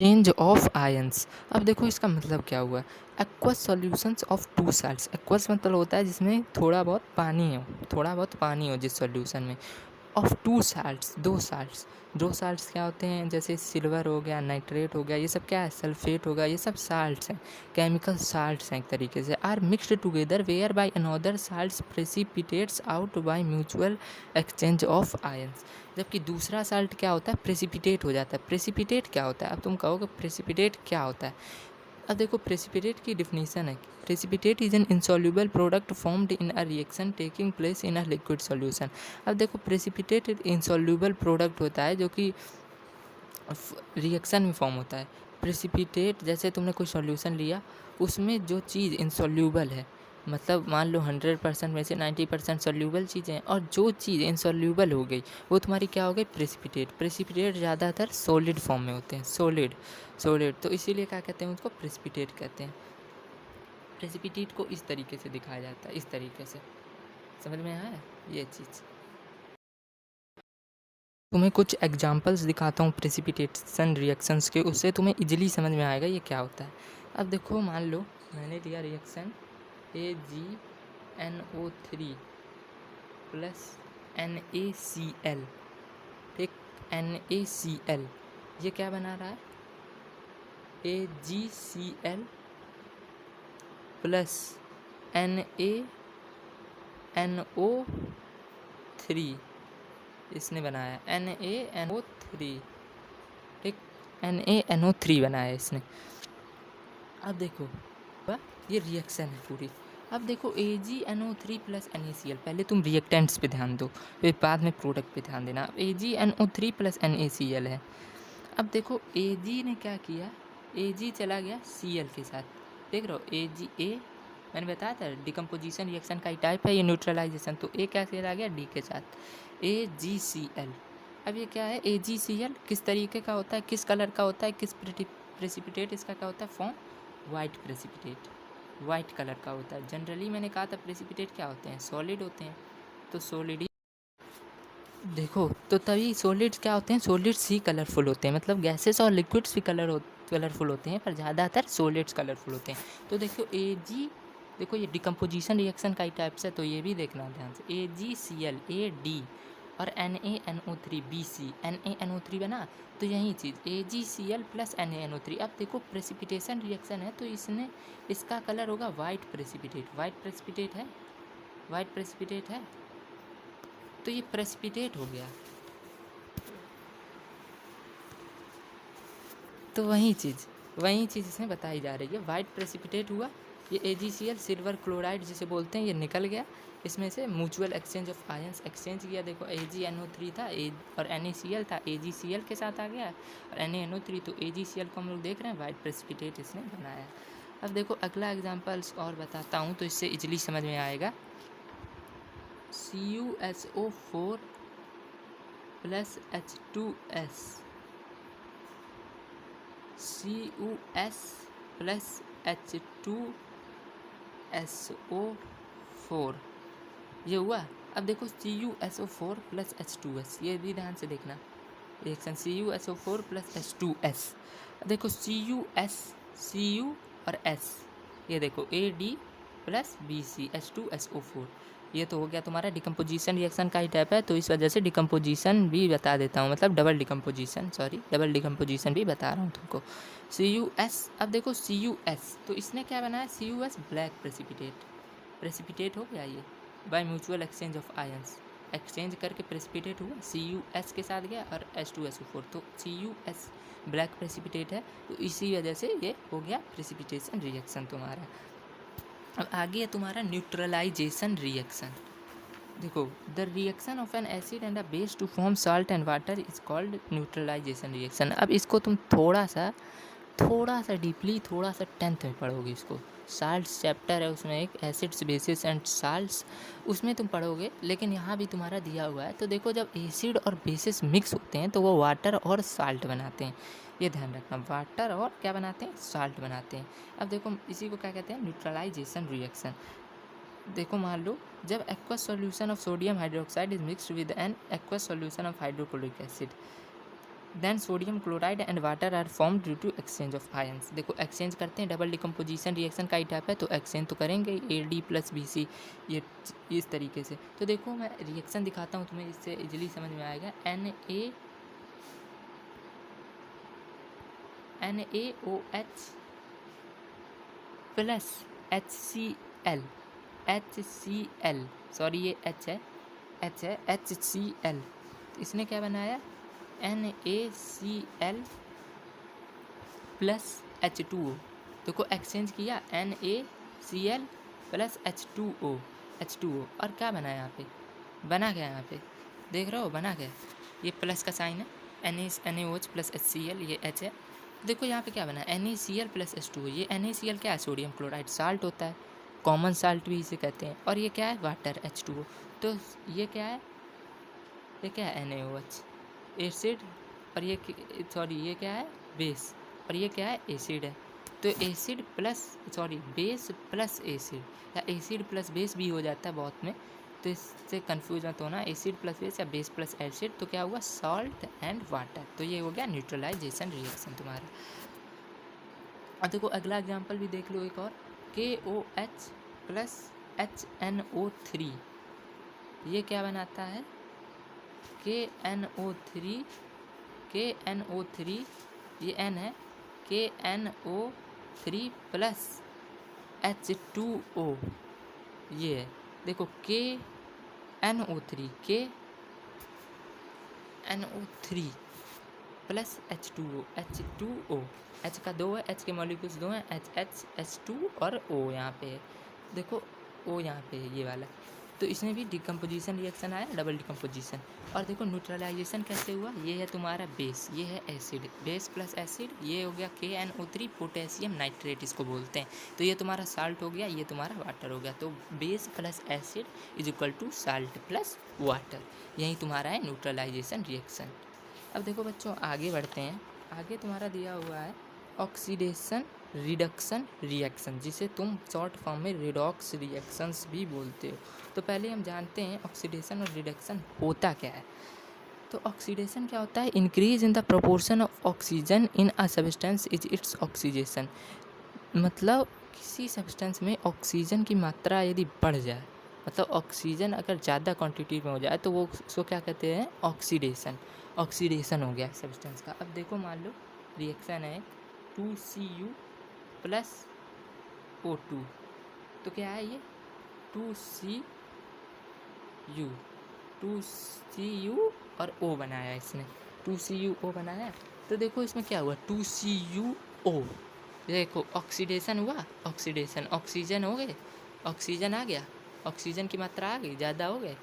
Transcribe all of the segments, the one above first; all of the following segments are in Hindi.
Change of ions. अब देखो इसका मतलब क्या हुआ। Aqueous solutions of two salts. Aqueous मतलब होता है जिसमें थोड़ा बहुत पानी हो जिस सॉल्यूशन में। ऑफ टू साल्ट्स, दो साल्ट्स क्या होते हैं, जैसे सिल्वर हो गया, नाइट्रेट हो गया, ये सब क्या है, सल्फेट होगा, ये सब साल्ट्स हैं, केमिकल साल्ट्स हैं एक तरीके से। Are mixed together where by another salts precipitates out by mutual exchange of ions. जबकि दूसरा साल्ट क्या होता है, प्रेसिपिटेट हो जाता है। प्रेसिपिटेट क्या होता है, अब तुम कहोगे प्रेसिपिटेट क्या होता है। अब देखो प्रेसिपिटेट की डिफिनीशन है, precipitate is an insoluble product formed in a reaction taking place in a liquid solution. अब देखो प्रेसिपिटेट इंसॉल्युबल प्रोडक्ट होता है जो कि रिएक्शन में फॉर्म होता है। प्रेसिपिटेट जैसे तुमने कोई सॉल्यूशन लिया, उसमें जो चीज़ इंसॉल्युबल है, मतलब मान लो 100% में से 90% सॉल्युबल चीज़ें हैं, और जो चीज़ इनसॉल्युबल हो गई वो तुम्हारी क्या हो गई, प्रेसिपिटेट। प्रेसिपिटेट ज़्यादातर सॉलिड फॉर्म में होते हैं, सॉलिड तो इसीलिए क्या कहते हैं, उसको प्रेसिपिटेट कहते हैं। प्रेसिपिटेट को इस तरीके से दिखाया जाता है, इस तरीके से। समझ में आया ये चीज़। तुम्हें कुछ एग्जांपल्स दिखाता हूँ प्रेसिपिटेशन रिएक्शंस के, उससे तुम्हें इजीली समझ में आएगा ये क्या होता है। अब देखो मान लो मैंने लिया रिएक्शन AgNO3 प्लस NaCl, ठीक, NaCl, ये क्या बना रहा है, AgCl प्लस NaNO3, इसने बनाया NaNO3, ठीक, NaNO3 बनाया इसने। अब देखो ये रिएक्शन है पूरी। अब देखो AgNO3 प्लस NaCl, पहले तुम रिएक्टेंट्स पे ध्यान दो, फिर बाद में प्रोडक्ट पे ध्यान देना। अब AgNO3 प्लस NaCl है। अब देखो Ag ने क्या किया, Ag चला गया Cl के साथ, देख रहे हो Ag, मैंने बताया था डिकम्पोजिशन रिएक्शन का ही टाइप है ये, न्यूट्रलाइजेशन। तो A क्या चला गया D के साथ, AgCl। अब ये क्या है, AgCl किस तरीके का होता है, किस कलर का होता है, किस प्रेसिपिटेट इसका क्या होता है, form white precipitate, white colour का होता है। जनरली मैंने कहा था प्रेसिपिटेट क्या होते हैं, सॉलिड होते हैं, तो सॉलिड ही देखो, तो तभी सॉलिड्स क्या होते हैं, सॉलिड्स ही कलरफुल होते हैं, मतलब गैसेस और लिक्विड्स भी कलरफुल होते हैं, पर ज़्यादातर सॉलिड्स कलरफुल होते हैं। तो देखो Ag, देखो ये डिकम्पोजिशन रिएक्शन का ही टाइप्स है, तो ये भी देखना ध्यान से। AgCl AD और NaNO3 BC, NaNO3 बना, तो यही चीज़ AgCl प्लस NaNO3। अब देखो प्रेसिपिटेशन रिएक्शन है, तो इसने इसका कलर होगा वाइट प्रेसिपिटेट, वाइट प्रेसिपिटेट है, वाइट प्रेसिपिटेट है, तो ये प्रेसिपिटेट हो गया। तो वही चीज़ इसमें बताई जा रही है, वाइट प्रेसिपिटेट हुआ। ये AgCl सिल्वर क्लोराइड जिसे बोलते हैं, ये निकल गया इसमें से, mutual exchange of ions exchange किया। देखो AgNO3 था और NaCl था, AgCl के साथ आ गया, और NaNO3, तो AgCl को हम लोग देख रहे हैं, वाइट प्रेसिपिटेट इसने बनाया। अब देखो अगला एग्जाम्पल्स और बताता हूँ तो इससे इजली समझ में आएगा। CuSO4 plus H2S, CuS plus H2SO4, ये हुआ। अब देखो CuSO4 प्लस H2S, ये भी ध्यान से देखना रिएक्शन, CuSO4 प्लस H2S। देखो Cu और S, ये देखो AD प्लस BC H2SO4, ये तो हो गया तुम्हारा डिकम्पोजिशन रिएक्शन का ही टाइप है, तो इस वजह से डिकम्पोजिशन भी बता देता हूँ, मतलब डबल डिकम्पोजिशन भी बता रहा हूँ तुमको। CuS, अब देखो CuS, तो इसने क्या बनाया, CuS ब्लैक प्रेसिपिटेट हो गया ये, bye mutual exchange of ions, exchange करके प्रेसिपिटेट हुआ, CuS के साथ गया और H2SO4, तो CuS ब्लैक प्रेसिपिटेट है, तो इसी वजह से ये हो गया प्रेसिपिटेशन रिएक्शन तुम्हारा। अब आगे है तुम्हारा न्यूट्रलाइजेशन रिएक्शन। देखो, the reaction of an acid and a base to form salt and water is called neutralisation reaction. अब इसको तुम थोड़ा सा डीपली, थोड़ा सा 10th में पढ़ोगे इसको। साल्ट्स चैप्टर है उसमें, एक एसिड्स बेसिस एंड साल्ट्स, उसमें तुम पढ़ोगे, लेकिन यहाँ भी तुम्हारा दिया हुआ है। तो देखो जब एसिड और बेसिस मिक्स होते हैं तो वो वाटर और साल्ट बनाते हैं, ये ध्यान रखना, वाटर और क्या बनाते हैं, साल्ट बनाते हैं। अब देखो इसी को क्या कहते हैं, न्यूट्रलाइजेशन रिएक्शन। देखो मान लो जब aqueous solution of sodium hydroxide is mixed with an aqueous solution of hydrochloric acid, then sodium chloride and water are form due to exchange of ions. देखो एक्सचेंज करते हैं, डबल डिकम्पोजिशन रिएक्शन का ही टाइप है, तो एक्सचेंज तो करेंगे AD+BC, ये इस तरीके से। तो देखो मैं रिएक्शन दिखाता हूँ तुम्हें, इससे इजीली समझ में आएगा। NaOH प्लस HCl, सॉरी ये H है, HCl, इसने क्या बनाया, NaCl प्लस H2O। देखो एक्सचेंज किया, NaCl प्लस H2O, और क्या बना यहाँ पे, बना क्या यहाँ पे, देख रहे हो बना क्या, ये प्लस का साइन है, NaOH प्लस HCl, ये H है। देखो यहाँ पे क्या बना, NaCl प्लस H2O। ये NaCl क्या है, सोडियम क्लोराइड, साल्ट होता है, कॉमन साल्ट भी इसे कहते हैं। और ये क्या है, वाटर, H2O। तो ये क्या है, ये क्या है, NaOH एसिड, और ये सॉरी ये क्या है, बेस, और ये क्या है, एसिड है। तो acid plus sorry base plus acid, या एसिड प्लस बेस भी हो जाता है बहुत में, तो इससे कंफ्यूज मत होना, एसिड प्लस बेस या बेस प्लस एसिड, तो क्या हुआ, सॉल्ट एंड वाटर। तो ये हो गया न्यूट्रलाइजेशन रिएक्शन तुम्हारा। अब देखो अगला एग्जांपल भी देख लो एक और, KOH प्लस HNO3, ये क्या बनाता है, KNO3, ये N है, KNO3 प्लस H2O, ये है। देखो KNO3 प्लस H2O, H का 2 है, H के मॉलिक्यूल्स 2 हैं, H2 और O यहाँ पे है। देखो O यहाँ पे है, ये वाला। तो इसमें भी डिकम्पोजिशन रिएक्शन आया, डबल डिकम्पोजिशन। और देखो न्यूट्रलाइजेशन कैसे हुआ, ये है तुम्हारा बेस, ये है एसिड, बेस प्लस एसिड, ये हो गया KNO3, पोटेशियम नाइट्रेट इसको बोलते हैं। तो ये तुम्हारा साल्ट हो गया, ये तुम्हारा वाटर हो गया। तो base plus acid is equal to salt plus water, यही तुम्हारा है न्यूट्रलाइजेशन रिएक्शन। अब देखो बच्चों आगे बढ़ते हैं, आगे तुम्हारा दिया हुआ है ऑक्सीडेशन रिडक्शन रिएक्शन, जिसे तुम शॉर्ट फॉर्म में रिडॉक्स रिएक्शंस भी बोलते हो। तो पहले हम जानते हैं ऑक्सीडेशन और रिडक्शन होता क्या है। तो ऑक्सीडेशन क्या होता है, increase in the proportion of oxygen in a substance is its oxidation. मतलब किसी सब्सटेंस में ऑक्सीजन की मात्रा यदि बढ़ जाए, मतलब ऑक्सीजन अगर ज़्यादा क्वांटिटी में हो जाए, तो वो उसको क्या कहते हैं, ऑक्सीडेशन हो गया सब्सटेंस का। अब देखो मान लो रिएक्शन है 2Cu प्लस O2, तो क्या है ये 2Cu और O बनाया इसने, 2CuO बनाया। तो देखो इसमें क्या हुआ, 2CuO, देखो ऑक्सीडेशन हुआ, ऑक्सीजन हो गए, ऑक्सीजन आ गया, ऑक्सीजन की मात्रा आ गई, ज़्यादा हो गए,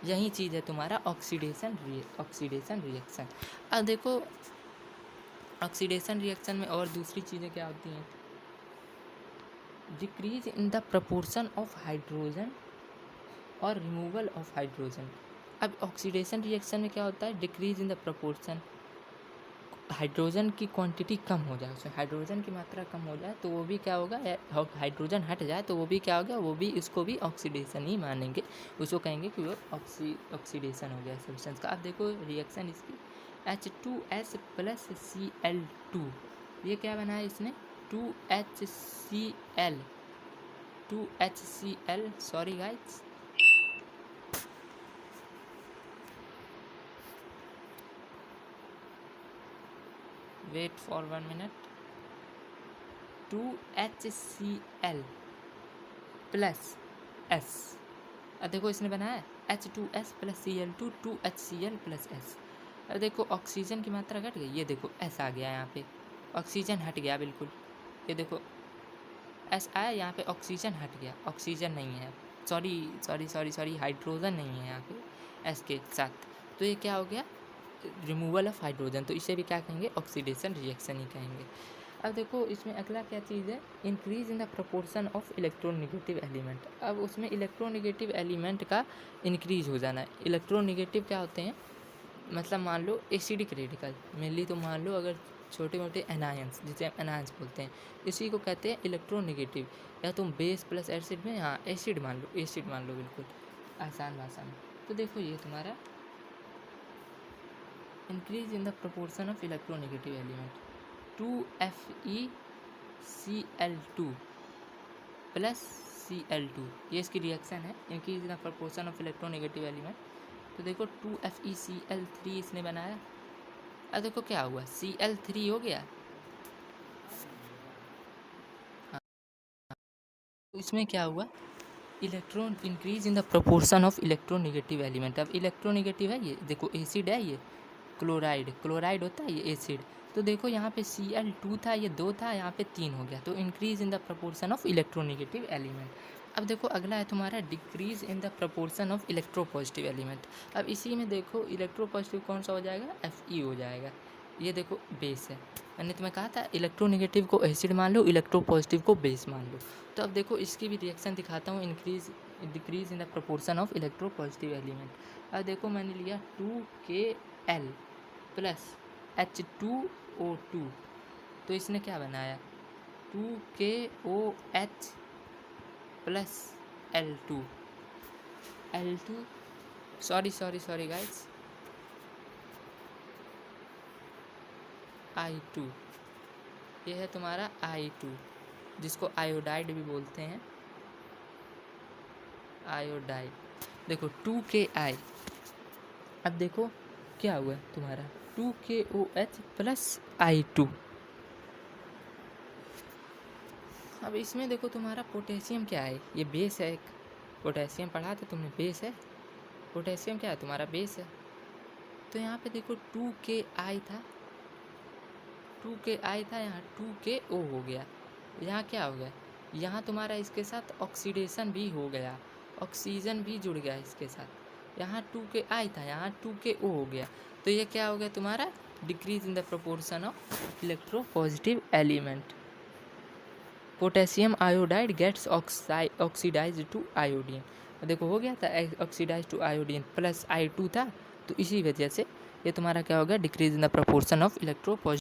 यही चीज़ है तुम्हारा ऑक्सीडेशन रिएक्शन। अब देखो ऑक्सीडेशन रिएक्शन में और दूसरी चीज़ें क्या होती हैं, decrease in the proportion of hydrogen और रिमूवल ऑफ हाइड्रोजन। अब ऑक्सीडेशन रिएक्शन में क्या होता है, decrease in the proportion, hydrogen की क्वांटिटी कम हो जाए, उसमें हाइड्रोजन की मात्रा कम हो जाए, तो वो भी क्या होगा, हाइड्रोजन हट जाए तो वो भी क्या होगा, वो भी इसको भी ऑक्सीडेशन ही मानेंगे, उसको कहेंगे कि वो ऑक्सीडेशन हो गया सब्सटेंस का। अब देखो रिएक्शन इसकी H2S प्लस Cl2, ये क्या बनाया इसने, 2HCl, sorry guys, wait for 1 minute, 2HCl plus S। अब देखो इसने बनाया H2S plus Cl2, 2HCl plus S। अब देखो ऑक्सीजन की मात्रा घट गई, ये देखो S आ गया यहाँ पे, ऑक्सीजन हट गया बिल्कुल, ये देखो S आया यहाँ पे, ऑक्सीजन हट गया, ऑक्सीजन नहीं है, सॉरी हाइड्रोजन नहीं है यहाँ पे S के साथ, तो ये क्या हो गया, रिमूवल ऑफ हाइड्रोजन। तो इसे भी क्या कहेंगे, ऑक्सीडेशन रिएक्शन ही कहेंगे। अब देखो इसमें अगला क्या चीज़ है, increase in the proportion of electronegative element. अब उसमें इलेक्ट्रोनेगेटिव एलिमेंट का इंक्रीज हो जाना है। इलेक्ट्रोनेगेटिव क्या होते हैं, मतलब मान लो एसिडिक रेडिकल, मेनली तो मान लो अगर छोटे मोटे एनायंस, जिसे हम एनायंस बोलते हैं, इसी को कहते हैं इलेक्ट्रोनेगेटिव। या तुम बेस प्लस एसिड में, हाँ एसिड मान लो बिल्कुल आसान भाषा में। तो देखो ये तुम्हारा increase in the proportion of electronegative element 2FeCl2 plus Cl2, ये इसकी रिएक्शन है, increase in the proportion of electronegative element. तो देखो 2FeCl3 इसने बनाया। अब देखो क्या हुआ, Cl3 हो गया। हाँ, तो इसमें क्या हुआ, electron increase in the proportion of electronegative element. अब इलेक्ट्रोनेगेटिव है ये, देखो एसिड है ये, क्लोराइड होता है ये एसिड। तो देखो यहाँ पे Cl2 था, ये 2 था, यहाँ पे 3 हो गया। तो increase in the proportion of electronegative element. अब देखो अगला है तुम्हारा decrease in the proportion of electropositive element. अब इसी में देखो इलेक्ट्रोपॉजिटिव कौन सा हो जाएगा, Fe हो जाएगा। ये देखो बेस है, मैंने तुम्हें कहा था इलेक्ट्रोनेगेटिव को एसिड मान लो, इलेक्ट्रोपॉजिटिव को बेस मान लो। तो अब देखो इसकी भी रिएक्शन दिखाता हूँ, decrease in the proportion of electropositive element. अब देखो मैंने लिया 2Kl प्लस H2O2, तो इसने क्या बनाया 2KOH plus L2 sorry guys, I2, ये है तुम्हारा I2, जिसको आयोडाइड भी बोलते हैं, आयोडाइड। देखो 2Ki, अब देखो क्या हुआ तुम्हारा 2KOH प्लस I2। अब इसमें देखो तुम्हारा पोटेशियम क्या है, ये बेस है एक, पोटेशियम पढ़ा था तुमने, बेस है। पोटेशियम क्या है तुम्हारा, बेस है। तो यहाँ पे देखो 2Ki था, यहाँ 2KO हो गया। यहाँ क्या हो गया, यहाँ तुम्हारा इसके साथ ऑक्सीडेशन भी हो गया, ऑक्सीजन भी जुड़ गया इसके साथ। यहाँ 2Ki था, यहाँ 2KO हो गया। तो ये क्या हो गया तुम्हारा, decrease in the proportion of electropositive element. Potassium iodide gets oxidise to iodine. देखो हो गया था oxidise to iodine, plus I2 था, तो इसी वजह से ये तुम्हारा क्या हो गया, decrease in the proportion of electropositive